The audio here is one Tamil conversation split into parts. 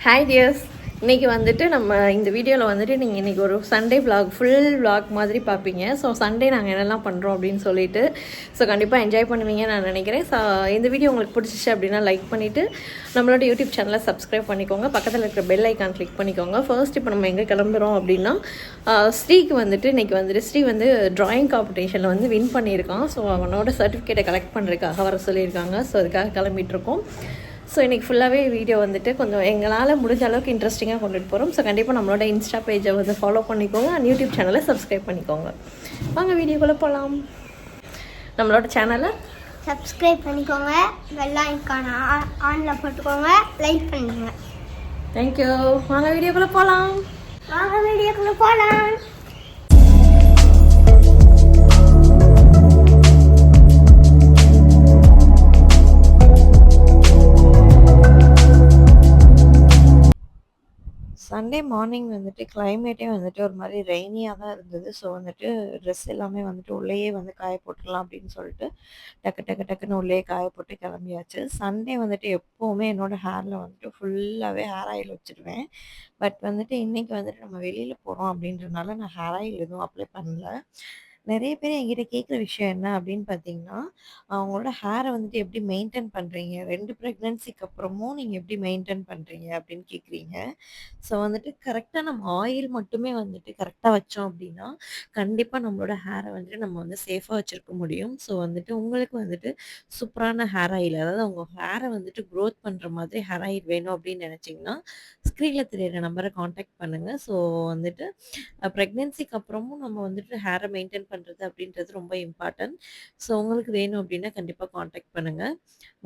Hi tears. இன்றைக்கி வந்துட்டு நம்ம இந்த வீடியோவில் வந்துட்டு நீங்கள் இன்றைக்கி ஒரு சண்டே விலாக் ஃபுல் விலாக் மாதிரி பார்ப்பீங்க. ஸோ சண்டே நாங்கள் என்னெல்லாம் பண்ணுறோம் அப்படின்னு சொல்லிட்டு ஸோ கண்டிப்பாக என்ஜாய் பண்ணுவீங்கன்னு நான் நினைக்கிறேன். ஸோ இந்த வீடியோ உங்களுக்கு பிடிச்சிச்சு அப்படின்னா லைக் பண்ணிவிட்டு நம்மளோட யூடியூப் சேனலை சப்ஸ்கிரைப் பண்ணிக்கோங்க. பக்கத்தில் இருக்கிற பெல் ஐக்கான் கிளிக் பண்ணிக்கோங்க. ஃபர்ஸ்ட் இப்போ நம்ம எங்கே கிளம்புறோம் அப்படின்னா ஸ்ரீக்கு வந்துட்டு இன்றைக்கி வந்துட்டு ஸ்ரீ வந்து ட்ராயிங் காம்படிஷனில் வந்து வின் பண்ணியிருக்கான். ஸோ அவனோட சர்டிஃபிகேட்டை கலெக்ட் பண்ணுறதுக்காக வர சொல்லியிருக்காங்க. ஸோ அதுக்காக கிளம்பிகிட்ருக்கோம். ஸோ இன்றைக்கி ஃபுல்லாகவே வீடியோ வந்துட்டு கொஞ்சம் எங்களால் முடிஞ்ச அளவுக்கு இன்ட்ரெஸ்டிங்காக கொண்டுட்டு போகிறோம். ஸோ கண்டிப்பாக நம்மளோட இன்ஸ்டா பேஜை வந்து ஃபாலோ பண்ணிக்கோங்க அண்ட் யூடியூப் சேனலை சப்ஸ்கிரைப் பண்ணிக்கோங்க. வாங்க வீடியோக்குள்ளே போகலாம். நம்மளோட சேனலை சப்ஸ்கிரைப் பண்ணிக்கோங்க, பெல் ஐகான் ஆனில் போட்டுக்கோங்க, லைக் பண்ணிக்கோங்க. தேங்க்யூ. வாங்க வீடியோக்குள்ளே போகலாம். சண்டே மார்னிங் வந்துட்டு கிளைமேட்டே வந்துட்டு ஒரு மாதிரி ரெய்னியாக தான் இருந்தது. ஸோ வந்துட்டு ட்ரெஸ் எல்லாமே வந்துட்டு உள்ளேயே வந்து காய போட்டுடலாம் அப்படின்னு சொல்லிட்டு டக்குன்னு உள்ளே காய போட்டு கிளம்பியாச்சு. சண்டே வந்துட்டு எப்போவுமே என்னோடய ஹேரில் வந்துட்டு ஃபுல்லாகவே ஹேர் ஆயில் வச்சுருவேன். பட் வந்துட்டு இன்றைக்கி வந்துட்டு நம்ம வெளியில் போகிறோம் அப்படின்றனால நான் ஹேர் ஆயில் எதுவும் அப்ளை பண்ணல. நிறைய பேர் என்கிட்ட கேட்குற விஷயம் என்ன அப்படின்னு பார்த்தீங்கன்னா, அவங்களோட ஹேரை வந்துட்டு எப்படி மெயின்டெயின் பண்ணுறீங்க? 2 ப்ரெக்னன்சிக்கு அப்புறமும் நீங்கள் எப்படி மெயின்டெயின் பண்ணுறீங்க அப்படின்னு கேட்குறீங்க. ஸோ வந்துட்டு கரெக்டாக நம்ம ஆயில் மட்டுமே வந்துட்டு கரெக்டாக வச்சோம் அப்படின்னா, கண்டிப்பாக நம்மளோட ஹேரை வந்துட்டு நம்ம வந்து சேஃபாக வச்சுருக்க முடியும். ஸோ வந்துட்டு உங்களுக்கு வந்துட்டு சூப்பரான ஹேர் ஆயில், அதாவது உங்கள் ஹேரை வந்துட்டு க்ரோத் பண்ணுற மாதிரி ஹேர் ஆயில் வேணும் அப்படின்னு நினச்சிங்கன்னா, ஸ்க்ரீனில் தெரியிற நம்பரை காண்டாக்ட் பண்ணுங்கள். ஸோ வந்துட்டு ப்ரெக்னென்சிக்கு அப்புறமும் நம்ம வந்துட்டு ஹேரை மெயின்டெயின் பண்ணுறது அப்படின்றது ரொம்ப இம்பார்ட்டன்ட். ஸோ உங்களுக்கு வேணும் அப்படின்னா கண்டிப்பாக காண்டாக்ட் பண்ணுங்கள்.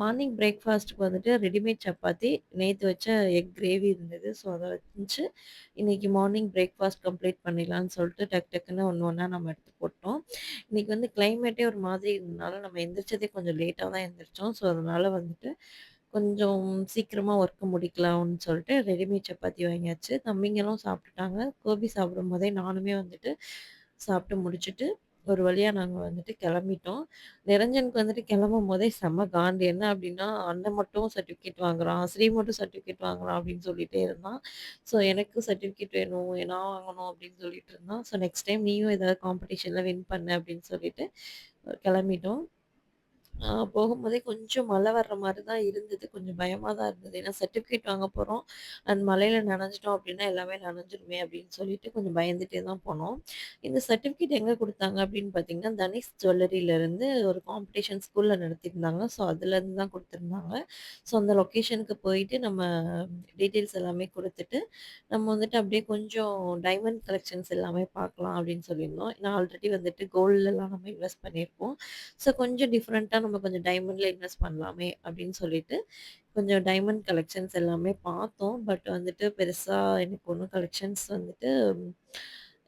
மார்னிங் பிரேக்ஃபாஸ்ட்டுக்கு வந்துட்டு ரெடிமேட் சப்பாத்தி, நேற்று வச்ச எக் கிரேவி இருந்தது. ஸோ அதை வச்சு இன்றைக்கி மார்னிங் பிரேக்ஃபாஸ்ட் கம்ப்ளீட் பண்ணிடலான்னு சொல்லிட்டு டக்குன்னு ஒன்று ஒன்றா நம்ம எடுத்து போட்டோம். இன்றைக்கி வந்து கிளைமேட்டே ஒரு மாதிரி இருந்ததுனால நம்ம எந்திரிச்சதே கொஞ்சம் லேட்டாக தான் எந்திரிச்சோம். ஸோ அதனால் வந்துட்டு கொஞ்சம் சீக்கிரமாக ஒர்க்கு முடிக்கலாம்னு சொல்லிட்டு ரெடிமேட் சப்பாத்தி வாங்கியாச்சு. தம்பிங்களும் சாப்பிட்டுட்டாங்க. கோபி சாப்பிடும்போதே நானுமே வந்துட்டு சாப்பிட்டு முடிச்சுட்டு ஒரு வழியா நாங்க வந்துட்டு கிளம்பிட்டோம். நிரஞ்சனுக்கு வந்துட்டு கிளம்பும்போதே செம்ம காண்டு. என்ன அப்படின்னா, அண்ணன் மட்டும் சர்டிஃபிகேட் வாங்குறான், ஸ்ரீ மட்டும் சர்டிஃபிகேட் வாங்குறான் அப்படின்னு சொல்லிட்டே இருந்தான். ஸோ எனக்கு சர்டிஃபிகேட் வேணும், நான் வாங்கணும் அப்படின்னு சொல்லிட்டு இருந்தான். ஸோ நெக்ஸ்ட் டைம் நீயும் ஏதாவது காம்படிஷன்ல வின் பண்ணு அப்படின்னு சொல்லிட்டு கிளம்பிட்டோம். போகும்போதே கொஞ்சம் மழை வர்ற மாரி தான் இருந்தது. கொஞ்சம் பயமா தான் இருந்தது. ஏன்னா சர்டிஃபிகேட் வாங்க போறோம். அண்ட் மழையில நனைஞ்சிட்டோம் அப்டின்னா எல்லாமே நனைஞ்சிருமே அப்டின்னு சொல்லிட்டு கொஞ்சம் பயந்துட்டே தான் போனோம். இந்த சர்டிஃபிகேட் எங்க குடுத்தாங்க அப்டின்னு பார்த்தீங்கன்னா, தனிஷ் ஜுவல்லரியிலருந்து ஒரு காம்படிஷன் ஸ்கூல்ல நடத்தியிருந்தாங்க. ஸோ அதுலேருந்து தான் குடுத்துருந்தாங்க. ஸோ அந்த லொக்கேஷனுக்கு போயிட்டு நம்ம டீட்டெயில்ஸ் எல்லாமே குடுத்துட்டு, நம்ம வந்துட்டு அப்டியே கொஞ்சம் டைமண்ட் கலெக்ஷன்ஸ் எல்லாமே பார்க்கலாம் அப்டின்னு சொல்லியிருந்தோம். ஏன்னா ஆல்ரெடி வந்துட்டு கோல்ட்லலாம் நம்ம இன்வெஸ்ட் பண்ணியிருப்போம். ஸோ கொஞ்சம் டிஃப்ரெண்ட்டா நம்ம கொஞ்சம் டைமண்ட்ல இன்வெஸ்ட் பண்ணலாமே அப்படின்னு சொல்லிட்டு, கொஞ்சம் டைமண்ட் கலெக்ஷன்ஸ் எல்லாமே பார்த்தோம். பட் வந்துட்டு பெருசா எனக்கு ஒண்ணும் கலெக்ஷன்ஸ் வந்துட்டு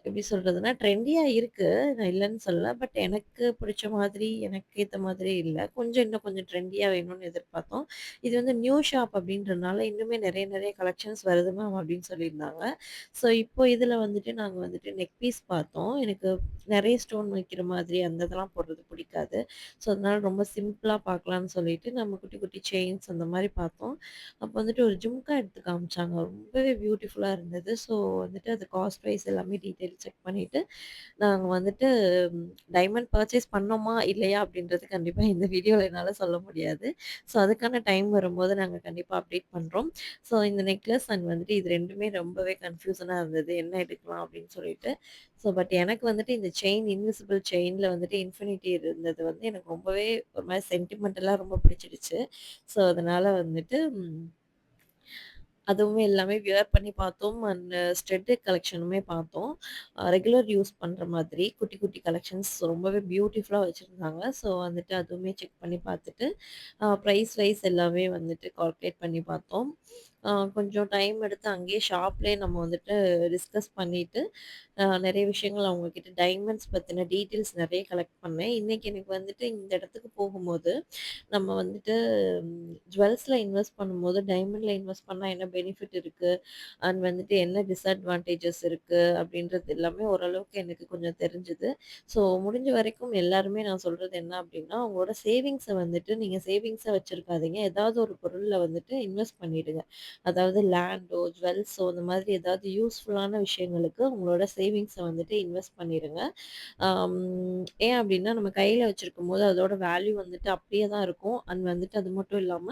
எப்படி சொல்றதுன்னா, ட்ரெண்டியா இருக்கு. நான் இல்லன்னு சொல்லல. பட் எனக்கு பிடிச்ச மாதிரி, எனக்கு ஏத்த மாதிரி இல்ல. கொஞ்சம் இன்னும் கொஞ்சம் ட்ரெண்டியா வேணும்னு எதிர்பார்த்தோம். இது வந்து நியூ ஷாப் அப்படின்றனால இன்னுமே நெறைய கலெக்ஷன்ஸ் வருது மேம் அப்படின்னு சொல்லியிருந்தாங்க. ஸோ இப்போ இதில வந்துட்டு நாங்க வந்துட்டு நெக் பீஸ் பார்த்தோம். எனக்கு நெறைய ஸ்டோன் வைக்கிற மாதிரி அந்த இதெல்லாம் போடுறது பிடிக்காது. ஸோ அதனால ரொம்ப சிம்பிளா பார்க்கலான்னு சொல்லிட்டு நம்ம குட்டி குட்டி செயின்ஸ் அந்த மாரி பார்த்தோம். அப்போ வந்துட்டு ஒரு ஜும்கா எடுத்து காமிச்சாங்க. ரொம்பவே பியூட்டிஃபுல்லா இருந்தது. ஸோ வந்துட்டு அது காஸ்ட் வைஸ் எல்லாமே டீட்டெயில் செக் பண்ணிட்டு, நாங்க வந்துட்டு டைமண்ட் பர்ச்சேஸ் பண்ணோமா? இல்லையா? அப்படின்றது கண்டிப்பா இந்த வீடியோல என்னால சொல்ல முடியாது. ஸோ அதுக்கான டைம் வரும்போது நாங்க கண்டிப்பா அப்டேட் பண்றோம். ஸோ இந்த நெக்லஸ் அண்ட் வந்துட்டு இது 2மே ரொம்பவே கன்ஃப்யூசனா இருந்தது. என்ன எடுக்கலாம் அப்படின்னு சொல்லிட்டு. ஸோ பட் எனக்கு வந்துட்டு இந்த செயின் இன்விசிபிள் செயின்ல வந்துட்டு இன்ஃபினிட்டி இருந்தது வந்து எனக்கு ரொம்பவே ஒரு மாரி சென்டிமெண்டலா ரொம்ப பிடிச்சிடுச்சு. ஸோ அதனால வந்துட்டு அதுவுமே எல்லாமே வியர் பண்ணி பார்த்தோம். அண்ட் ஸ்டெட் கலெக்ஷனுமே பார்த்தோம். ரெகுலர் யூஸ் பண்ற மாதிரி குட்டி குட்டி கலெக்ஷன்ஸ் ரொம்பவே பியூட்டிஃபுல்லா வச்சிருந்தாங்க. ஸோ வந்துட்டு அதுவுமே செக் பண்ணி பார்த்துட்டு, ப்ரைஸ் வைஸ் எல்லாமே வந்துட்டு கால்குலேட் பண்ணி பார்த்தோம். கொஞ்சம் டைம் எடுத்து அங்கேயே ஷாப்லேயே நம்ம வந்துட்டு டிஸ்கஸ் பண்ணிட்டு, நெறைய விஷயங்கள் அவங்க கிட்ட டைமண்ட்ஸ் பத்தின டீட்டெயில்ஸ் நெறைய கலெக்ட் பண்ணேன். இன்னைக்கு எனக்கு வந்துட்டு இந்த இடத்துக்கு போகும்போது, நம்ம வந்துட்டு ஜுவல்ஸ்ல இன்வெஸ்ட் பண்ணும்போது, டைமண்ட்ல இன்வெஸ்ட் பண்ணா என்ன பெனிஃபிட் இருக்கு? அண்ட் வந்துட்டு என்ன டிஸ்அட்வான்டேஜஸ் இருக்கு? அப்படின்றது எல்லாமே ஓரளவுக்கு எனக்கு கொஞ்சம் தெரிஞ்சுது. ஸோ முடிஞ்ச வரைக்கும் எல்லாருமே நான் சொல்றது என்ன அப்படின்னா, உங்களோட சேவிங்ஸ வந்துட்டு நீங்க சேவிங்ஸா வச்சிருக்காதீங்க. ஏதாவது ஒரு பொருள்ல வந்துட்டு இன்வெஸ்ட் பண்ணிடுங்க. அதாவது லேண்டோ, ஜுவல்ஸோ இந்த மாதிரி ஏதாவது யூஸ்ஃபுல்லான விஷயங்களுக்கு உங்களோட சேவிங்ஸ வந்துட்டு இன்வெஸ்ட் பண்ணிருங்க. அம் ஏன் அப்டின்னா, நம்ம கையில வச்சிருக்கும்போது அதோட வேல்யூ வந்துட்டு அப்படியே தான் இருக்கும். அண்ட் வந்துட்டு அது மட்டும் இல்லாம,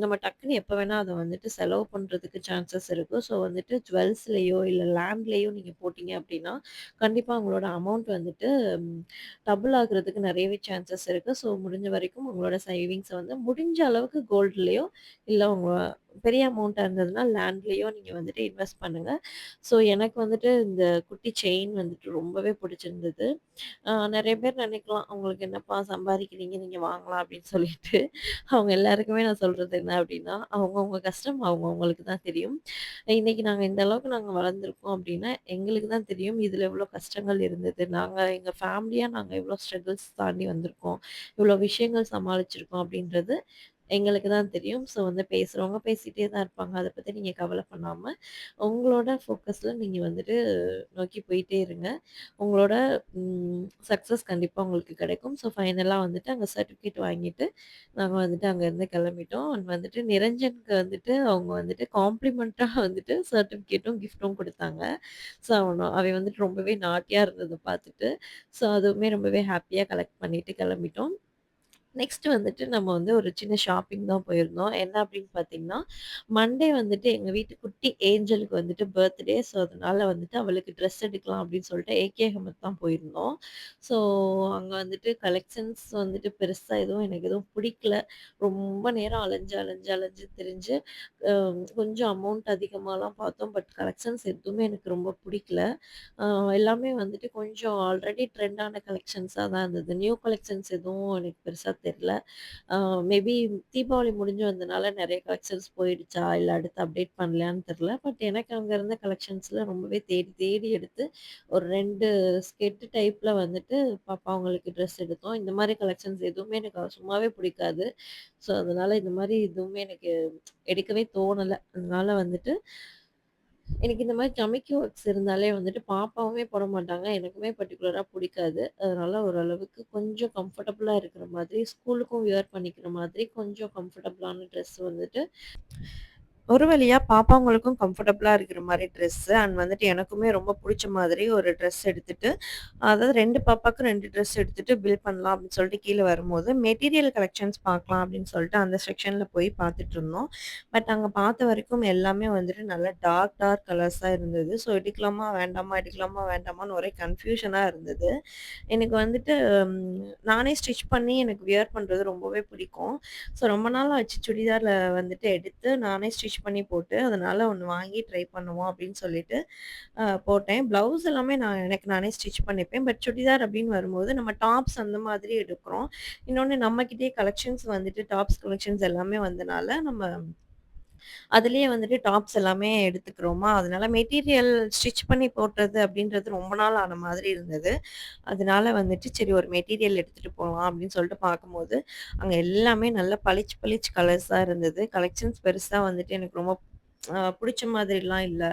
நம்ம டக்குன்னு எப்ப வேணா அத வந்துட்டு செலவு பண்றதுக்கு சான்சஸ் இருக்கு. ஸோ வந்துட்டு ஜுவல்ஸ்லயோ, இல்ல லேண்ட்லயோ நீங்க போட்டீங்க அப்டின்னா, கண்டிப்பா உங்களோட அமௌண்ட் வந்துட்டு டபுள் ஆகுறதுக்கு நெறையவே சான்சஸ் இருக்கு. ஸோ முடிஞ்ச வரைக்கும் உங்களோட சேவிங்ஸ வந்து முடிஞ்ச அளவுக்கு கோல்ட்லயோ, இல்ல உங்க பெரிய அமௌண்ட்டா இருந்ததுன்னா லேண்ட்லயோ நீங்க வந்துட்டு இன்வெஸ்ட் பண்ணுங்க. ஸோ எனக்கு வந்துட்டு இந்த குட்டி செயின் வந்துட்டு ரொம்பவே பிடிச்சிருந்தது. நெறைய பேர் நெனைக்கலாம், "உங்களுக்கு என்னப்பா சம்பாதிக்கிறீங்க, நீங்க வாங்கலாம்" அப்படின்னு சொல்லிட்டு. அவங்க எல்லாருக்குமே நான் சொல்றது என்ன அப்படின்னா, அவங்கவங்க கஷ்டம் அவங்கவங்களுக்கு தான் தெரியும். இன்னைக்கு இந்த அளவுக்கு வளர்ந்துருக்கோம் அப்படின்னா, எங்களுக்கு தான் தெரியும் இதில எவ்வளோ கஷ்டங்கள் இருந்தது. எங்க ஃபேமிலியா நாங்க எவ்வளோ ஸ்ட்ரகிள்ஸ் தாண்டி வந்திருக்கோம். இவ்வளோ விஷயங்கள் சமாளிச்சிருக்கோம் அப்படின்றது எங்களுக்கு தான் தெரியும். ஸோ வந்து பேசுறவங்க பேசிட்டே தான் இருப்பாங்க. அத பத்தி நீங்க கவல பண்ணாம, உங்களோட ஃபோக்கஸ்ல நீங்க வந்துட்டு நோக்கி போயிட்டே இருங்க. உங்களோட சக்சஸ் கண்டிப்பா உங்களுக்கு கிடைக்கும். ஸோ ஃபைனலா வந்துட்டு அங்க சர்டிஃபிகேட் வாங்கிட்டு, நாங்க வந்துட்டு அங்கருந்து கிளம்பிட்டோம். அண்ட் வந்துட்டு நிரஞ்சனுக்கு வந்துட்டு அவங்க வந்துட்டு காம்ப்ளிமென்ட்டா வந்துட்டு சர்டிஃபிகேட்டும், கிஃப்ட்டும் குடுத்தாங்க. ஸோ அவன் வந்துட்டு ரொம்பவே நாட்டியா இருந்தத பார்த்துட்டு, ஸோ அதுவுமே ரொம்பவே ஹேப்பியா கலெக்ட் பண்ணிட்டு கிளம்பிட்டோம். நெக்ஸ்ட் வந்துட்டு நம்ம வந்து ஒரு சின்ன ஷாப்பிங் தான் போயிருந்தோம். என்ன அப்படின்னு பார்த்தீங்கன்னா, மண்டே வந்துட்டு எங்க வீட்டு குட்டி ஏஞ்சலுக்கு வந்துட்டு பர்த்டே. ஸோ, அதனால வந்துட்டு அவளுக்கு ட்ரெஸ் எடுக்கலாம் அப்படின்னு சொல்லிட்டு ஏகே அகமத் தான் போயிருந்தோம். ஸோ, அங்க வந்துட்டு கலெக்ஷன்ஸ் வந்துட்டு பெருசா எனக்கு எதுவும் பிடிக்கல. ரொம்ப நேரம் அலைஞ்சு, அலைஞ்சு, அலைஞ்சு திரிஞ்சு அ கொஞ்சம் அமௌண்ட் அதிகமாலாம் பார்த்தோம். பட் கலெக்ஷன்ஸ் எதுவுமே எனக்கு ரொம்ப பிடிக்கல. அ எல்லாமே வந்துட்டு கொஞ்சம் ஆல்ரெடி ட்ரெண்டான கலெக்ஷன்ஸா தான் இருந்தது. நியூ கலெக்ஷன்ஸ் எதுவும் எனக்கு பெருசா தெரியல. ஆ மேபி தீபாவளி முடிஞ்சு வந்தனால நெறைய கலெக்ஷன்ஸ் போயிடுச்சா? இல்ல அடுத்து அப்டேட் பண்ணலையான்னு தெரியல. பட் எனக்கு அங்க இருந்த கலெக்ஷன்ஸ்ல ரொம்பவே தேடி தேடி எடுத்து ஒரு 2 ஸ்கெட் டைப்ல வந்துட்டு பாப்பாங்களுக்கு ட்ரெஸ் எடுத்தோம். இந்த மாரி கலெக்ஷன்ஸ் எதுவுமே எனக்கு சும்மாவே பிடிக்காது. ஸோ, அதனால இந்த மாரி எதுவுமே எனக்கு எடுக்கவே தோணல. அதனால வந்துட்டு எனக்கு இந்த மாரி ஜமிக்கி ஒர்க்ஸ் இருந்தாலே வந்துட்டு பாப்பாவுமே போட மாட்டாங்க. எனக்குமே பர்ட்டிகுலரா புடிக்காது. அதனால ஓரளவுக்கு கொஞ்சம் கம்ஃபர்டபுளா இருக்கிற மாதிரி, ஸ்கூலுக்கும் வியர் பண்ணிக்கிற மாதிரி கொஞ்சம் கம்ஃபர்டபுளான ட்ரெஸ் வந்துட்டு ஒரு வழியா பாப்பாங்களுக்கும் கம்ஃபர்டபுளா இருக்கிற மாரி ட்ரெஸ்ஸு அண்ட் வந்துட்டு எனக்குமே ரொம்ப புடிச்ச மாதிரி ஒரு ட்ரெஸ் எடுத்துட்டு, அதாவது 2 பாப்பாக்கு 2 ட்ரெஸ் எடுத்துட்டு பில் பண்ணலாம் அப்படின்னு சொல்லிட்டு கீழ வரும்போது, மெட்டீரியல் கலெக்ஷன்ஸ் பார்க்கலாம் அப்படின்னு சொல்லிட்டு அந்த செக்ஷன்ல போய் பார்த்துட்டுருந்தோம். பட் அங்க பார்த்த வரைக்கும் எல்லாமே வந்துட்டு நல்லா டார்க் டார்க் கலர்ஸா இருந்தது. ஸோ எடுக்கலாமா வேண்டாமா? எடுக்கலாமா வேண்டாமான்னு ஒரே கன்ஃப்யூஷனா இருந்தது. எனக்கு வந்துட்டு நானே ஸ்டிச் பண்ணி எனக்கு வியர் பண்றது ரொம்பவே பிடிக்கும். ஸோ ரொம்ப நாள் ஆச்சு சுடிதார்ல வந்துட்டு எடுத்து நானே ஸ்டிச் பண்ணி போட்டு, அதனால ஒண்ணு வாங்கி ட்ரை பண்ணுவோம் அப்படின்னு சொல்லிட்டு போட்டேன். ப்ளவுஸ் எல்லாமே எனக்கு நானே ஸ்டிச் பண்ணிப்பேன். பட் சுடிதார் அப்படின்னு வரும்போது நம்ம டாப்ஸ் அந்த மாதிரி எடுக்கிறோம். இன்னொன்னு நம்மகிட்டயே கலெக்ஷன்ஸ் வந்துட்டு டாப்ஸ் கலெக்ஷன்ஸ் எல்லாமே வந்தனால, நம்ம அதிலேயே வந்துட்டு டாப்ஸ் எல்லாமே எடுத்துக்கிறோமா, அதனால மெட்டீரியல் ஸ்டிச் பண்ணி போடுறது அப்படின்றது ரொம்ப நாள் ஆன மாதிரி இருந்தது. அதனால வந்துட்டு சரி ஒரு மெட்டீரியல் எடுத்துட்டு போலாம் அப்படின்னு சொல்லிட்டு பார்க்கும்போது, அங்க எல்லாமே நல்ல பளிச்சு பளிச்சு கலர்ஸா இருந்தது. கலெக்ஷன்ஸ் பெருசா வந்துட்டு எனக்கு ரொம்ப புடிச்ச மாதிரிலாம் இல்ல.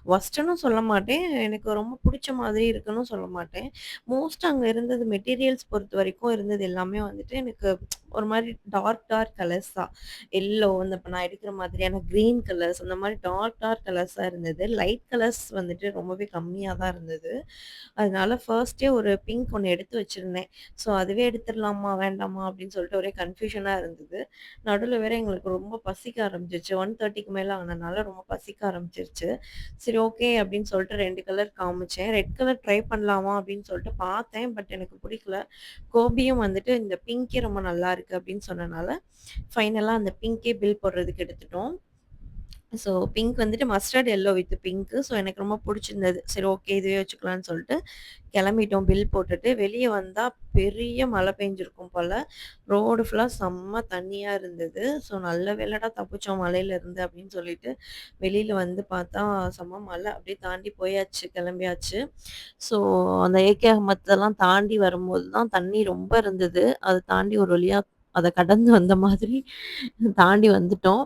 வொர்ஸ்ட்டுன்னும் சொல்ல மாட்டேன். எனக்கு ரொம்ப புடிச்ச மாதிரி இருக்குன்னும் சொல்ல மாட்டேன். அங்க இருந்தது மெட்டீரியல்ஸ் பொறுத்தவரைக்கும் இருந்தது எல்லாமே வந்துட்டு எனக்கு ஒரு மாரி டார்க் டார்க் கலர்ஸ் தான். எல்லோ இந்த இப்ப நான் எடுக்கிற மாதிரியான கிரீன் கலர்ஸ் அந்த மாரி டார்க் டார்க் கலர்ஸா இருந்தது. லைட் கலர்ஸ் வந்துட்டு ரொம்பவே கம்மியா தான் இருந்தது. அதனால ஃபர்ஸ்ட்டே ஒரு பிங்க் ஒண்ணு எடுத்து வச்சிருந்தேன். ஸோ அதுவே எடுத்துடலாமா? வேண்டாமா? அப்படின்னு சொல்லிட்டு ஒரே கன்ஃப்யூஷனா இருந்தது. நடுவுல வேற எங்களுக்கு ரொம்ப பசிக்க ஆரம்பிச்சுருச்சு. 1:30க்கு மேல ஆனனால ரொம்ப பசிக்க ஆரம்பிச்சுருச்சு. சரி ஓகே அப்படின்னு சொல்லிட்டு 2 கலர் காமிச்சேன். ரெட் கலர் ட்ரை பண்ணலாமா? அப்படின்னு சொல்லிட்டு பார்த்தேன். பட் எனக்கு பிடிக்கல. கோபியும் வந்துட்டு இந்த பிங்க்கே ரொம்ப நல்லாயிருக்கு அப்படின்னு சொன்னனால, ஃபைனலா அந்த பிங்க்கே பில் போடுறதுக்கு எடுத்துட்டோம். ஸோ பிங்க் வந்துட்டு mustard yellow with pink. So எனக்கு ரொம்ப புடிச்சிருந்தது. சரி ஓகே இதுவே வச்சுக்கலான்னு சொல்லிட்டு கிளம்பிட்டோம் பில் போட்டுட்டு. வெளிய வந்தா பெரிய மழை பெஞ்சிருக்கும் போல. ரோடு ஃபுல்லா செம்ம தண்ணியா இருந்தது. ஸோ நல்ல வேளைடா தப்பிச்சோம் மழையிலருந்து அப்படின்னு சொல்லிட்டு, வெளியில வந்து பார்த்தா செம்ம மழை. அப்படியே தாண்டி போயாச்சு, கிளம்பியாச்சு. ஸோ அந்த ஏகே அகமத்தெல்லாம் தாண்டி வரும்போது தான் தண்ணி ரொம்ப இருந்தது. அத தாண்டி ஒரு வழியா அத கடந்து வந்த மாதிரி தாண்டி வந்துட்டோம்.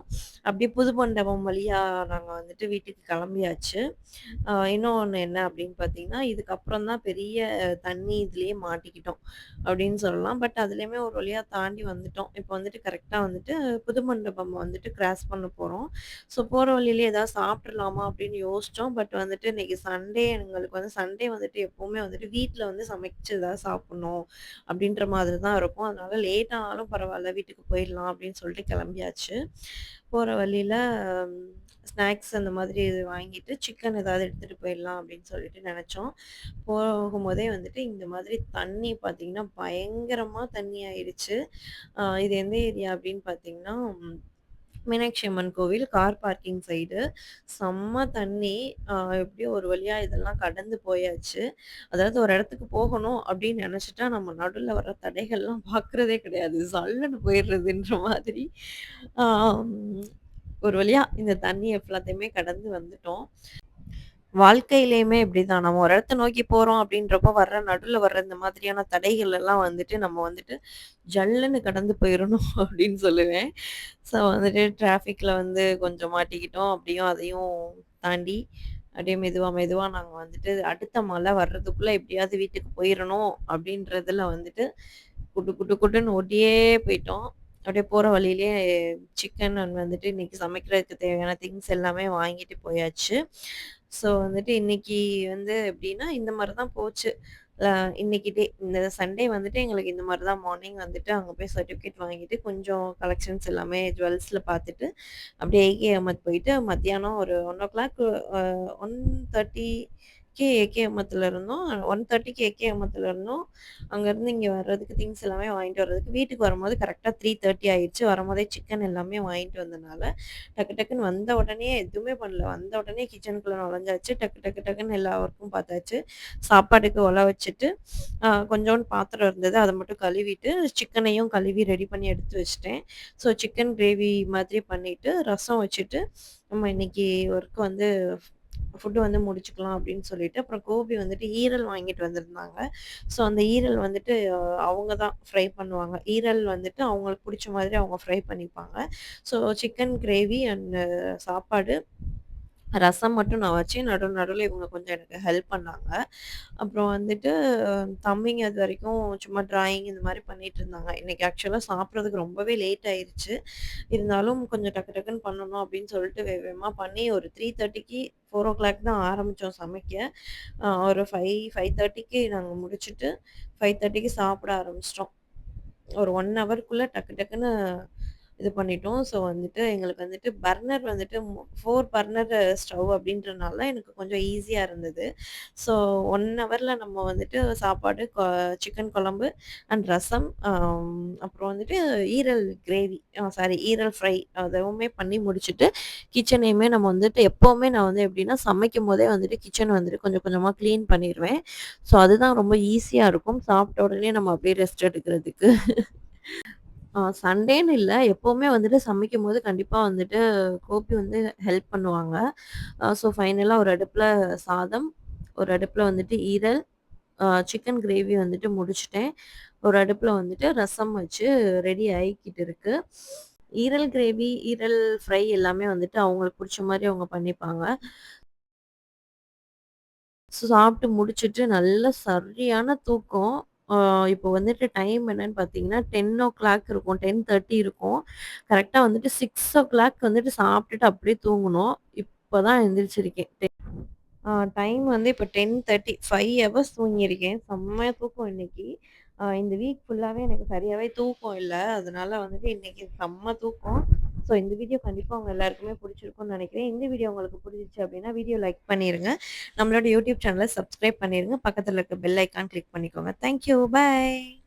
அப்படியே புது மண்டபம் வழியா நாங்க வந்துட்டு வீட்டுக்கு கிளம்பியாச்சு. இன்னொன்னு என்ன அப்படின்னு பார்த்தீங்கன்னா, இதுக்கப்புறம் தான் பெரிய தண்ணி இதுலயே மாட்டிக்கிட்டோம் அப்படின்னு சொல்லலாம். பட் அதுலயுமே ஒரு வழியா தாண்டி வந்துட்டோம். இப்போ வந்துட்டு கரெக்ட்டா வந்துட்டு புது மண்டபம் வந்துட்டு கிராஸ் பண்ண போறோம். ஸோ போற வழியிலே ஏதாவது சாப்பிட்றலாமா அப்படின்னு யோசிச்சோம். பட் வந்துட்டு இன்னைக்கு சண்டே எங்களுக்கு வந்து சண்டே வந்துட்டு எப்பவுமே வந்துட்டு வீட்ல வந்து சமைச்சு ஏதாவது சாப்பிடணும் அப்படின்ற மாதிரி தான் இருக்கும். அதனால லேட் ஆனாலும் பரவால்ல வீட்டுக்கு போயிடலாம் அப்படின்னு சொல்லிட்டு கிளம்பியாச்சு. போற வழியில ஸ்நாக்ஸ் அந்த மாதிரி வாங்கிட்டு சிக்கன் ஏதாவது எடுத்துட்டு போயிடலாம் அப்படின்னு சொல்லிட்டு நெனச்சோம். போகும்போதே வந்துட்டு இந்த மாதிரி தண்ணி பார்த்தீங்கன்னா, பயங்கரமா தண்ணி ஆயிடுச்சு. இது எந்த ஏரியா அப்படின்னு பார்த்தீங்கன்னா, மீனாட்சி அம்மன் கோவில் கார் பார்க்கிங் சைடு. செம்ம தண்ணி. எப்படியோ ஒரு வழியா இதெல்லாம் கடந்து போயாச்சு. அதாவது ஒரு இடத்துக்கு போகணும் அப்படின்னு நெனச்சுட்டா, நம்ம நடுவுல வர தடைகள்லாம் பார்க்குறதே கிடையாது. சல்லுன்னு போயிடுறதுன்ற மாதிரி. ஆம் ஒரு வழியா இந்த தண்ணி எல்லாத்தையுமே கடந்து வந்துட்டோம். வாழ்க்கையிலயுமே இப்படிதான். நம்ம ஒரு இடத்த நோக்கி போறோம் அப்படின்றப்போ வர்ற நடுவுல வர்ற இந்த மாதிரியான தடைகள் எல்லாம் வந்துட்டு நம்ம வந்துட்டு ஜல்லுன்னு கடந்து போயிரணும் அப்படின்னு சொல்லுவேன். ஸோ வந்துட்டு டிராஃபிக்ல வந்து கொஞ்சம் மாட்டிக்கிட்டோம். அப்படியும் அதையும் தாண்டி அப்படியே மெதுவா மெதுவா நாங்க வந்துட்டு அடுத்த மழை வர்றதுக்குள்ள எப்படியாவது வீட்டுக்கு போயிரணும் அப்படின்றதுல வந்துட்டு குடு குடு குடுன்னு ஓட்டியே போயிட்டோம். அப்படியே போற வழியிலேயே சிக்கன் அண்ட் வந்துட்டு இன்னைக்கு சமைக்கிறதுக்கு தேவையான திங்ஸ் எல்லாமே வாங்கிட்டு போயாச்சு. ஸோ வந்துட்டு இன்னைக்கு வந்து எப்படின்னா, இந்த மாரி தான் போச்சு. அ இன்னைக்கு டே இந்த சண்டே வந்துட்டு எங்களுக்கு இந்த மாரி தான் மார்னிங் வந்துட்டு அங்க போய் சர்டிஃபிகேட் வாங்கிட்டு, கொஞ்சம் கலெக்ஷன்ஸ் எல்லாமே ஜுவல்ஸ்ல பார்த்துட்டு, அப்படியே ஏகே அஹமத் போயிட்டு மத்தியானம் ஒரு 1:00 1:30க்கு ஏகே அஹமத்ல இருந்தோம். 1:30க்கு ஏகே அஹமத்ல இருந்தோம். அங்கருந்து இங்க வர்றதுக்கு திங்ஸ் எல்லாமே வாங்கிட்டு வர்றதுக்கு வீட்டுக்கு வரும்போது கரெக்ட்டா 3:30 ஆயிருச்சு. வரும்போதே சிக்கன் எல்லாமே வாங்கிட்டு வந்தனால, டக்கு டக்குன்னு வந்த உடனே எதுவுமே பண்ணல. வந்த உடனே கிச்சனுக்குள்ள நுழைஞ்சாச்சு. டக்கு டக்கு டக்குன்னு எல்லா ஒர்க்கும் பார்த்தாச்சு. சாப்பாடுக்கு ஒல வச்சுட்டு, கொஞ்சோண்டு பாத்திரம் இருந்தது. அத மட்டும் கழுவிட்டு, சிக்கனையும் கழுவி ரெடி பண்ணி எடுத்து வச்சுட்டேன். ஸோ சிக்கன் கிரேவி மாதிரி பண்ணிட்டு, ரசம் வச்சுட்டு, நம்ம இன்னைக்கு ஒர்க் வந்து ஃபுட் வந்து முடிச்சுக்கலாம் அப்படின்னு சொல்லிட்டு, அப்புறம் கோபி வந்துட்டு ஈரல் வாங்கிட்டு வந்திருந்தாங்க. ஸோ அந்த ஈரல் வந்துட்டு அவங்க தான் ஃப்ரை பண்ணுவாங்க. ஈரல் வந்துட்டு அவங்களுக்கு புடிச்ச மாதிரி அவங்க ஃப்ரை பண்ணிப்பாங்க. ஸோ சிக்கன் கிரேவி அண்ட் சாப்பாடு, ரசம் மட்டும் நான் வச்சேன். நடுவுல இவங்க கொஞ்சம் எனக்கு ஹெல்ப் பண்ணாங்க. அப்புறம் வந்துட்டு தம்பிங்க அதுவரைக்கும் சும்மா டிராயிங் இந்த மாரி பண்ணிட்டுருந்தாங்க. இன்னைக்கு ஆக்சுவலா சாப்பிடுறதுக்கு ரொம்பவே லேட் ஆயிருச்சு. இருந்தாலும் கொஞ்சம் டக்கு டக்குன்னு பண்ணணும் அப்படின்னு சொல்லிட்டு வேகமா பண்ணி ஒரு 3:30க்கு 4:00 தான் ஆரம்பிச்சோம் சமைக்க. ஒரு 5:30க்கு நாங்க முடிச்சுட்டு 5:30க்கு சாப்பிட ஆரம்பிச்சிட்டோம். ஒரு 1 ஹவர்க்குள்ள டக்கு டக்குன்னு இது பண்ணிட்டோம். ஸோ வந்துட்டு எங்களுக்கு வந்துட்டு பர்னர் வந்துட்டு 4 பர்னர் ஸ்டவ் அப்படின்றனால எனக்கு கொஞ்சம் ஈஸியா இருந்தது. ஸோ 1 ஹவர்ல நம்ம வந்துட்டு சாப்பாடு, சிக்கன் குழம்பு அண்ட் ரசம், அப்புறம் வந்துட்டு ஈரல் கிரேவி, சாரி ஈரல் ஃப்ரை அதுவுமே பண்ணி முடிச்சுட்டு, கிச்சனையுமே நம்ம வந்துட்டு எப்பவுமே நான் வந்து எப்படின்னா, சமைக்கும்போதே வந்துட்டு கிச்சன் வந்துட்டு கொஞ்சம் கொஞ்சமா கிளீன் பண்ணிருவேன். ஸோ அதுதான் ரொம்ப ஈஸியா இருக்கும். சாப்பிட்ட உடனே நம்ம அப்படியே ரெஸ்ட் எடுக்கிறதுக்கு. சண்டேன்னு இல்ல. எப்பவுமே வந்துட்டு சமைக்கும்போது கண்டிப்பா வந்துட்டு கோபி வந்து ஹெல்ப் பண்ணுவாங்க. ஸோ ஃபைனலா ஒரு அடுப்புல சாதம், ஒரு அடுப்புல வந்துட்டு ஈரல், சிக்கன் கிரேவி வந்துட்டு முடிச்சுட்டேன். ஒரு அடுப்புல வந்துட்டு ரசம் வச்சு ரெடி ஆயிக்கிட்டு இருக்கு. ஈரல் கிரேவி, ஈரல் ஃப்ரை எல்லாமே வந்துட்டு அவங்களுக்கு புடிச்ச மாரி அவங்க பண்ணிப்பாங்க. சாப்பிட்டு முடிச்சுட்டு நல்ல சரியான தூக்கம். ஆ இப்போ வந்துட்டு டைம் என்னன்னு பார்த்தீங்கன்னா, 10:00 இருக்கும். 10:30 இருக்கும். கரெக்ட்டா வந்துட்டு 6:00 வந்துட்டு சாப்பிட்டுட்டு அப்படியே தூங்குனோம். இப்பதான் எந்திரிச்சிருக்கேன். டைம் வந்து இப்போ 10:30 5 ஹவர்ஸ் தூங்கியிருக்கேன். செம்மையா தூக்கம் இன்னைக்கு. இந்த வீக் ஃபுல்லாவே எனக்கு சரியாவே தூக்கம் இல்ல. அதனால வந்துட்டு இன்னைக்கு செம்ம தூக்கம். ஸோ இந்த வீடியோ கண்டிப்பா உங்க எல்லாருக்குமே புடிச்சிருக்கும்னு நெனைக்கிறேன். இந்த வீடியோ உங்களுக்கு புடிச்சிச்சு அப்படின்னா, வீடியோ லைக் பண்ணிருங்க. நம்மளோட யூடியூப் சேனல சப்ஸ்கிரைப் பண்ணிருங்க. பக்கத்துல இருக்க பெல் ஐகான் கிளிக் பண்ணிக்கோங்க. Thank you. பாய்.